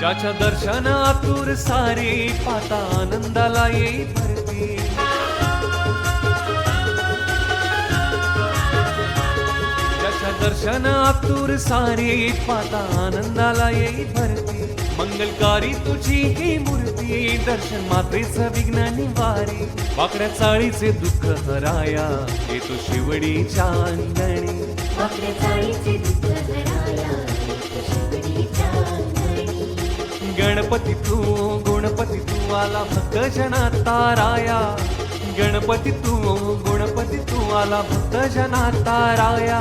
ज्याच्या दर्शन आतुर सारे पाता आनंदाला येई भरती. ज्याच्या दर्शन आतुर सारे पाता आनंदाला येई भरती. मंगलकारी तुझी ही मूर्ती दर्शन मात्रेच विघ्न निवारी. वाकड्या चाळीचे दुःख हराया येतो शिवडीच्या अंगणी. वाकड्या चाळीचे दुःख हराया येतो शिवडीच्या अंगणी. गणपती तू गुणपती तू आला भक्त जना ताराया. गणपती तू गुणपती तू आला भक्त जना ताराया.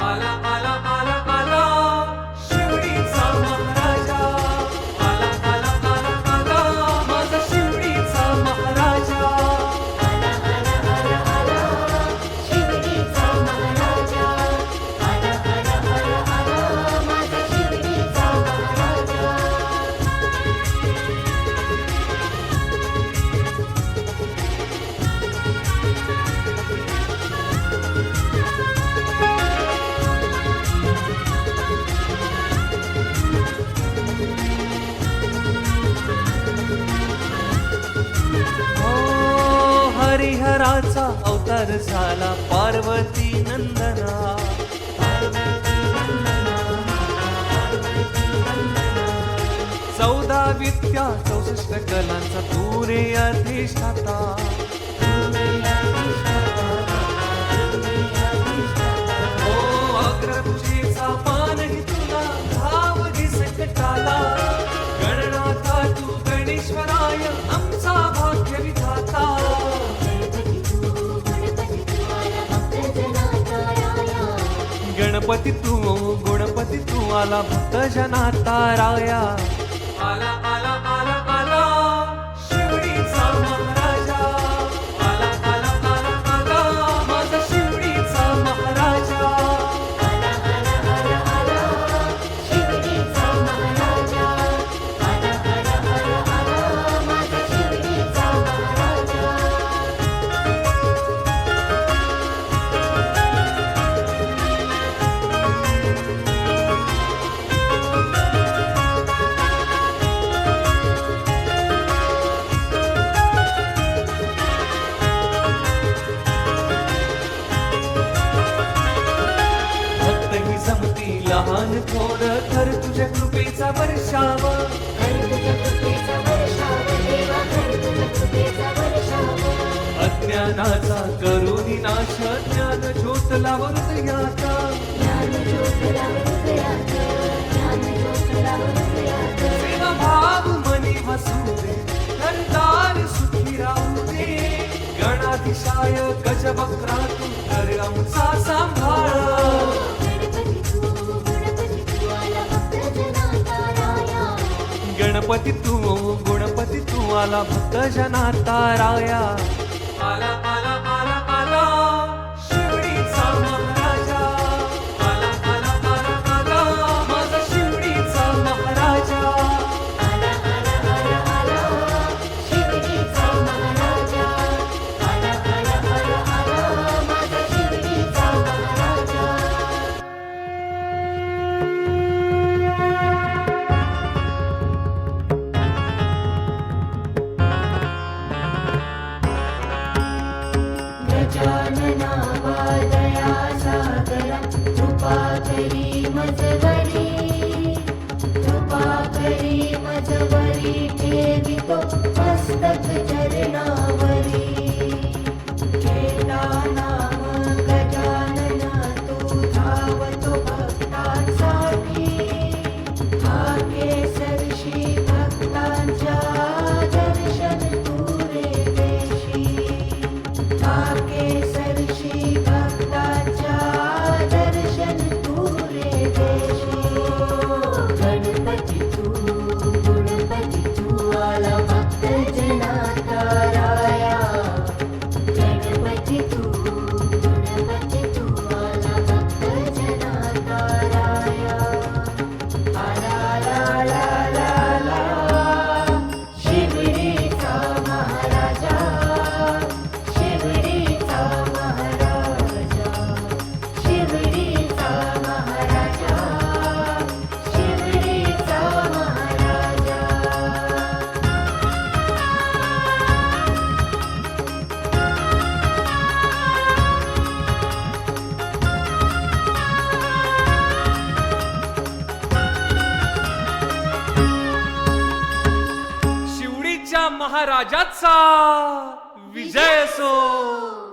आला आला आला आला शिवडीचा महाराजा. आला आला आला आला माझा शिवडीचा महाराजा. आला आला आला आला शिवडीचा महाराजा. आला आला आला आला माझा शिवडीचा महाराजा. हरिहराचा अवतार झाला पार्वती नंदना. चौदा विद्या 64 कलांचा तू रे अधिष्ठाता. ओ अग्रभुजेचा पानही तुला धावली संकटाला. गणनाथा तू गणेश्वराय आमचा भाग्य विधाता. गणपती तू गुणपती तू आला भक्त जना ताराया. आला आला आला आला शिवडीचा महाराजा. आला आला आला आला माझा शिवडीचा महाराजा. आला आला आला आला शिवडीचा महाराजा. आला आला आला आला माझा शिवडीचा महाराजा. भक्त ही जमती लहान थोर कर तुझ्या कृपेचा वर्षाव. कर तुझ्या कृपेचा वर्षाव देवा. कर तुझ्या कृपेचा वर्षाव. अज्ञानाचा करुणी नाश ज्ञान ज्योत लाव हृदयाचा. ज्ञान ज्योत लाव हृदयात. ज्ञान ज्योत लाव हृदयात. सेवा भाव मनी वसू दे घरदार सुखी राहू दे. गणाधिशाय गजवक्रा तू कर आमचा सांभाळ. गणपती तू गुणपती तू आला भक्त जना ताराया. गणपती तू गुणपती तू आला भक्त जना ताराया. आला आला आला आला शिवडीचा महाराजा. आला आला आला आला माझा शिवडीचा महाराजा. आला आला आला आला शिवडीचा महाराजा. आला आला आला आला माझा शिवडीचा महाराजा. गजानना वादया सागरा. कृपा करी मजवरी. कृपा करी मजवरी. ठेवितो मस्तक चरणावरी. केला नाम गजानन तू धावतो भक्तांसाठी. आगे सरशी भक्तांच्या दर्शन तू रे देशी. आगे सरशी भक्तांच्या दर्शन तू रे महाराजाचा विजय असो.